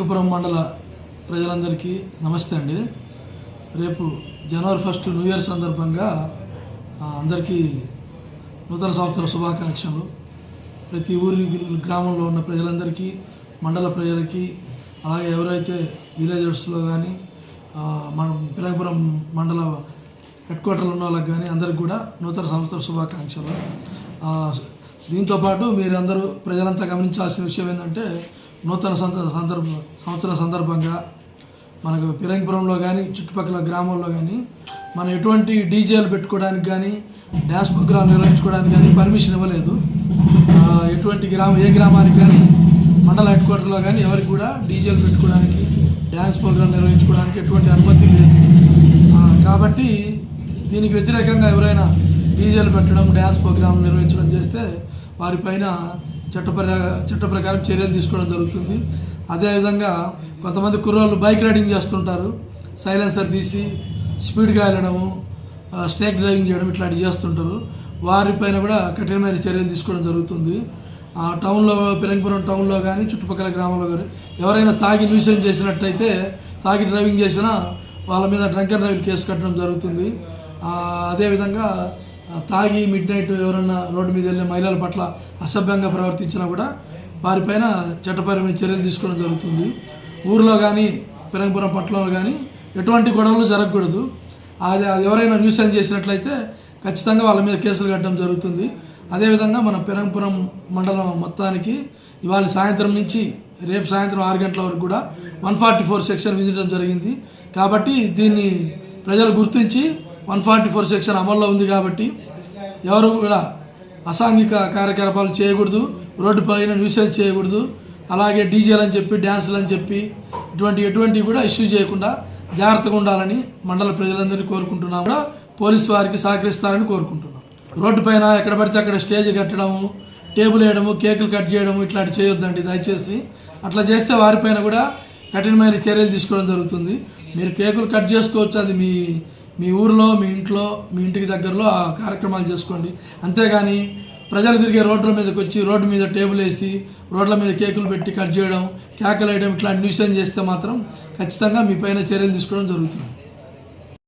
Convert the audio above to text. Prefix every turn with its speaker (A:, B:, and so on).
A: పిరంగపురం మండల ప్రజలందరికీ నమస్తే అండి. రేపు జనవరి 1 న్యూ ఇయర్ సందర్భంగా అందరికీ నూతన సంవత్సర శుభాకాంక్షలు. ప్రతి ఊరి గ్రామంలో ఉన్న ప్రజలందరికీ, మండల ప్రజలకి, అలాగే ఎవరైతే విలేజర్స్లో కానీ మన పిరంగపురం మండల హెడ్ క్వార్టర్లో ఉన్న వాళ్ళకి కానీ అందరికి కూడా నూతన సంవత్సర శుభాకాంక్షలు. దీంతోపాటు మీరందరూ ప్రజలంతా గమనించాల్సిన విషయం ఏంటంటే, నూతన సంవత్సరం సందర్భంగా మనకు పిరంగపురంలో కానీ చుట్టుపక్కల గ్రామాల్లో కానీ మనం ఎటువంటి డీజేలు పెట్టుకోవడానికి కానీ డ్యాన్స్ ప్రోగ్రాం నిర్వహించుకోవడానికి కానీ పర్మిషన్ ఇవ్వలేదు. ఎటువంటి ఏ గ్రామానికి కానీ మండల హెడ్ క్వార్టర్లో కానీ ఎవరికి కూడా డీజేలు పెట్టుకోవడానికి, డ్యాన్స్ ప్రోగ్రాం నిర్వహించుకోవడానికి ఎటువంటి అనుమతి లేదు. కాబట్టి దీనికి వ్యతిరేకంగా ఎవరైనా డీజేలు పెట్టడం, డ్యాన్స్ ప్రోగ్రాం నిర్వహించడం చేస్తే వారిపైన చట్ట ప్రకారం చర్యలు తీసుకోవడం జరుగుతుంది. అదేవిధంగా కొంతమంది కుర్రోళ్ళు బైక్ రైడింగ్ చేస్తుంటారు, సైలెన్సర్ తీసి స్పీడ్గా వెళ్ళడము, స్నేక్ డ్రైవింగ్ చేయడం ఇట్లాంటివి చేస్తుంటారు. వారిపైన కూడా కఠినమైన చర్యలు తీసుకోవడం జరుగుతుంది. టౌన్లో, పిరంగపురం టౌన్లో కానీ చుట్టుపక్కల గ్రామాల్లో కానీ ఎవరైనా తాగి న్యూసెన్స్ చేసినట్టయితే, తాగి డ్రైవింగ్ చేసినా వాళ్ళ మీద డ్రంక్ అండ్ డ్రైవ్ కేసు కట్టడం జరుగుతుంది. అదేవిధంగా తాగి మిడ్ నైట్ ఎవరన్నా రోడ్డు మీద వెళ్ళే మహిళల పట్ల అసభ్యంగా ప్రవర్తించినా కూడా వారిపైన చట్టపరమైన చర్యలు తీసుకోవడం జరుగుతుంది. ఊరిలో కానీ పిరంగపురం పట్టణంలో కానీ ఎటువంటి గొడవలు జరగకూడదు. అది ఎవరైనా న్యూసెన్స్ చేసినట్లయితే ఖచ్చితంగా వాళ్ళ మీద కేసులు కట్టడం జరుగుతుంది. అదేవిధంగా మన పిరంగపురం మండలం మొత్తానికి ఇవాళ సాయంత్రం నుంచి రేపు సాయంత్రం 6 గంటల వరకు కూడా 144 సెక్షన్ విధించడం జరిగింది. కాబట్టి దీన్ని ప్రజలు గుర్తించి 144 సెక్షన్ అమల్లో ఉంది. కాబట్టి ఎవరు కూడా అసాంఘిక కార్యకలాపాలు చేయకూడదు, రోడ్డు పైన న్యూసెన్స్ చేయకూడదు. అలాగే డీజేలు అని చెప్పి, డ్యాన్సులు అని చెప్పి ఎటువంటివి కూడా ఇష్యూ చేయకుండా జాగ్రత్తగా ఉండాలని మండల ప్రజలందరినీ కోరుకుంటున్నాం. కూడా పోలీసు వారికి సహకరిస్తారని కోరుకుంటున్నాం. రోడ్డు పైన ఎక్కడ పడితే అక్కడ స్టేజ్ కట్టడము, టేబుల్ వేయడము, కేకులు కట్ చేయడము ఇట్లాంటి చేయొద్దండి దయచేసి. అట్లా చేస్తే వారిపైన కూడా కఠినమైన చర్యలు తీసుకోవడం జరుగుతుంది. మీరు కేకులు కట్ చేసుకోవచ్చు, అది మీ ఊరిలో, మీ ఇంట్లో, మీ ఇంటికి దగ్గరలో ఆ కార్యక్రమాలు చేసుకోండి. అంతేగాని ప్రజలు తిరిగే రోడ్ల మీదకి వచ్చి రోడ్డు మీద టేబుల్ వేసి రోడ్ల మీద కేకులు పెట్టి కట్ చేయడం, కేకలు వేయడం ఇట్లాంటి న్యూసెన్స్ చేస్తే మాత్రం ఖచ్చితంగా మీ పైన చర్యలు తీసుకోవడం జరుగుతుంది.